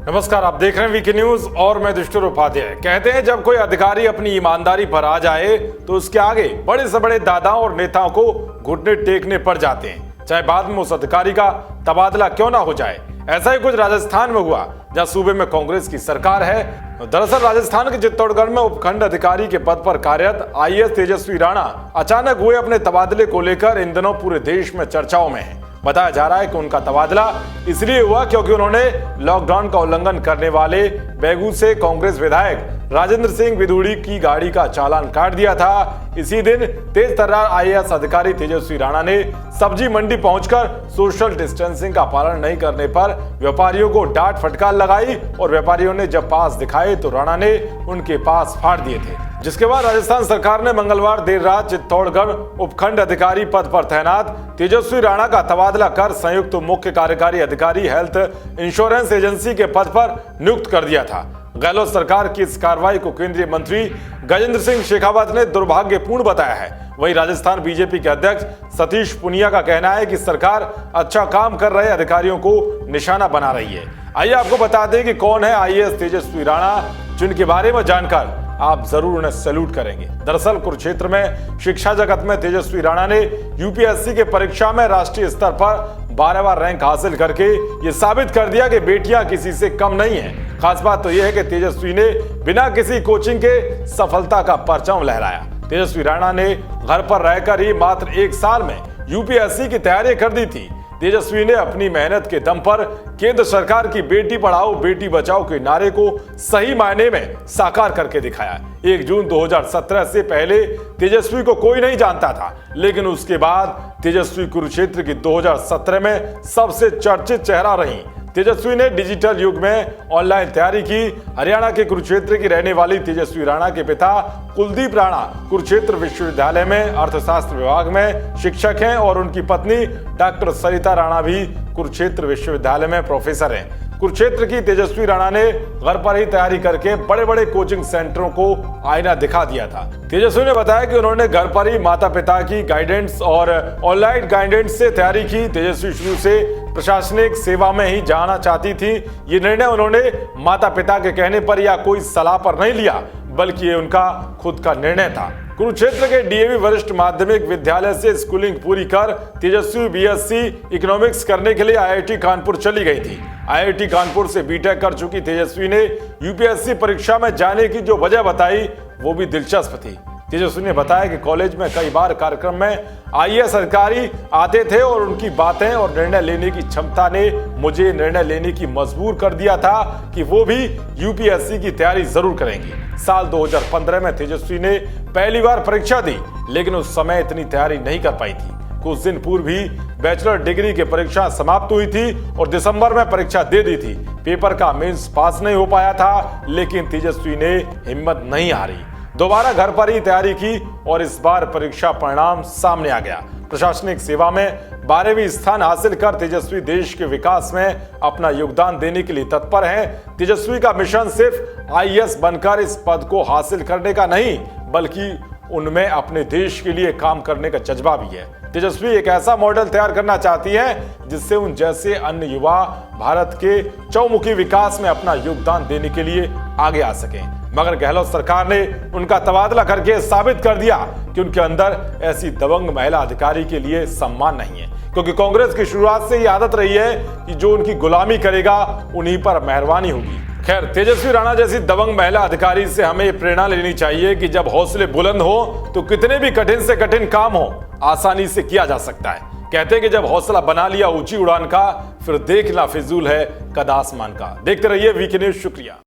नमस्कार, आप देख रहे हैं वीके न्यूज और मैं दुष्टुर उपाध्याय। कहते हैं जब कोई अधिकारी अपनी ईमानदारी पर आ जाए तो उसके आगे बड़े से बड़े दादाओं और नेताओं को घुटने टेकने पड़ जाते हैं, चाहे बाद में उस अधिकारी का तबादला क्यों ना हो जाए। ऐसा ही कुछ राजस्थान में हुआ, जहां सूबे में कांग्रेस की सरकार है। दरअसल राजस्थान के चित्तौड़गढ़ में उपखंड अधिकारी के पद पर कार्यरत आईएएस तेजस्वी राणा अचानक हुए अपने तबादले को लेकर इन दिनों पूरे देश में चर्चाओं में है। बताया जा रहा है कि उनका तबादला इसलिए हुआ क्योंकि उन्होंने लॉकडाउन का उल्लंघन करने वाले बेगू से कांग्रेस विधायक राजेंद्र सिंह विधूड़ी की गाड़ी का चालान काट दिया था। इसी दिन तेज तर्रार आईएएस अधिकारी तेजस्वी राणा ने सब्जी मंडी पहुंचकर सोशल डिस्टेंसिंग का पालन नहीं करने पर व्यापारियों को डांट फटकार लगाई और व्यापारियों ने जब पास दिखाए तो राणा ने उनके पास फाड़ दिए थे। जिसके बाद राजस्थान सरकार ने मंगलवार देर रात चित्तौड़गढ़ उपखंड अधिकारी पद पर तैनात तेजस्वी राणा का तबादला कर संयुक्त मुख्य कार्यकारी अधिकारी हेल्थ इंश्योरेंस एजेंसी के पद पर नियुक्त कर दिया था। गहलोत सरकार की इस कार्रवाई को केंद्रीय मंत्री गजेंद्र सिंह शेखावत ने दुर्भाग्यपूर्ण बताया है। वहीं राजस्थान बीजेपी के अध्यक्ष सतीश पुनिया का कहना है कि सरकार अच्छा काम कर रहे अधिकारियों को निशाना बना रही है। आइए आपको बता दें कि कौन है आईएएस तेजस्वी राणा, जिनके बारे में जानकर आप जरूर उन्हें सैल्यूट करेंगे। दरअसल कुरुक्षेत्र में शिक्षा जगत में तेजस्वी राणा ने यूपीएससी के परीक्षा में राष्ट्रीय स्तर पर 12वां रैंक हासिल करके ये साबित कर दिया कि बेटियां किसी से कम नहीं हैं। खास बात तो यह है कि तेजस्वी ने बिना किसी कोचिंग के सफलता का परचम लहराया। तेजस्वी राणा ने घर पर रहकर ही मात्र 1 साल में यूपीएससी की तैयारी कर दी थी। तेजस्वी ने अपनी मेहनत के दम पर केंद्र सरकार की बेटी पढ़ाओ बेटी बचाओ के नारे को सही मायने में साकार करके दिखाया। 1 जून 2017 से पहले तेजस्वी को कोई नहीं जानता था, लेकिन उसके बाद तेजस्वी कुरुक्षेत्र की 2017 में सबसे चर्चित चेहरा रही। तेजस्वी ने डिजिटल युग में ऑनलाइन तैयारी की। हरियाणा के कुरुक्षेत्र की रहने वाली तेजस्वी राणा के पिता कुलदीप राणा कुरुक्षेत्र विश्वविद्यालय में अर्थशास्त्र विभाग में शिक्षक हैं और उनकी पत्नी डॉक्टर सरिता राणा भी कुरुक्षेत्र विश्वविद्यालय में प्रोफेसर हैं। कुरुक्षेत्र की तेजस्वी राणा ने घर पर ही तैयारी करके बड़े बड़े कोचिंग सेंटरों को आईना दिखा दिया था। तेजस्वी ने बताया कि उन्होंने घर पर ही माता पिता की गाइडेंस और ऑनलाइन गाइडेंस से तैयारी की। तेजस्वी शुरू से प्रशासनिक सेवा में ही जाना चाहती थी। ये निर्णय उन्होंने माता पिता के कहने पर या कोई सलाह पर नहीं लिया, बल्कि ये उनका खुद का निर्णय था। कुरुक्षेत्र के डीएवी वरिष्ठ माध्यमिक विद्यालय से स्कूलिंग पूरी कर तेजस्वी बीएससी इकोनॉमिक्स करने के लिए आईआईटी कानपुर चली गई थी। आईआईटी कानपुर से बीटेक कर चुकी तेजस्वी ने यूपीएससी परीक्षा में जाने की जो वजह बताई वो भी दिलचस्प थी। तेजस्वी ने बताया कि कॉलेज में कई बार कार्यक्रम में आईएएस अधिकारी आते थे और उनकी बातें और निर्णय लेने की क्षमता ने मुझे निर्णय लेने की मजबूर कर दिया था कि वो भी यूपीएससी की तैयारी जरूर करेंगी। साल 2015 में तेजस्वी ने पहली बार परीक्षा दी, लेकिन उस समय इतनी तैयारी नहीं कर पाई थी। कुछ दिन पूर्व ही बैचलर डिग्री की परीक्षा समाप्त हुई थी और दिसंबर में परीक्षा दे दी थी। पेपर का मेंस पास नहीं हो पाया था, लेकिन तेजस्वी ने हिम्मत नहीं हारी। दोबारा घर पर ही तैयारी की और इस बार परीक्षा परिणाम सामने आ गया। प्रशासनिक सेवा में 12वीं स्थान हासिल कर तेजस्वी देश के विकास में अपना योगदान देने के लिए तत्पर हैं। तेजस्वी का मिशन सिर्फ आईएएस बनकर इस पद को हासिल करने का नहीं, बल्कि उनमें अपने देश के लिए काम करने का जज्बा भी है। तेजस्वी एक ऐसा मॉडल तैयार करना चाहती है जिससे उन जैसे अन्य युवा भारत के चौमुखी विकास में अपना योगदान देने के लिए आगे आ सकें। मगर गहलोत सरकार ने उनका तबादला करके साबित कर दिया कि उनके अंदर ऐसी दबंग महिला अधिकारी के लिए सम्मान नहीं है, क्योंकि कांग्रेस की शुरुआत से ये आदत रही है कि जो उनकी गुलामी करेगा उन्हीं पर मेहरबानी होगी। खैर, तेजस्वी राणा जैसी दबंग महिला अधिकारी से हमें प्रेरणा लेनी चाहिए कि जब हौसले बुलंद हो तो कितने भी कठिन से कठिन काम हो आसानी से किया जा सकता है। कहते हैं कि जब हौसला बना लिया ऊंची उड़ान का, फिर देखना फिजूल है कद आसमान का। देखते रहिए वीके न्यूज। शुक्रिया।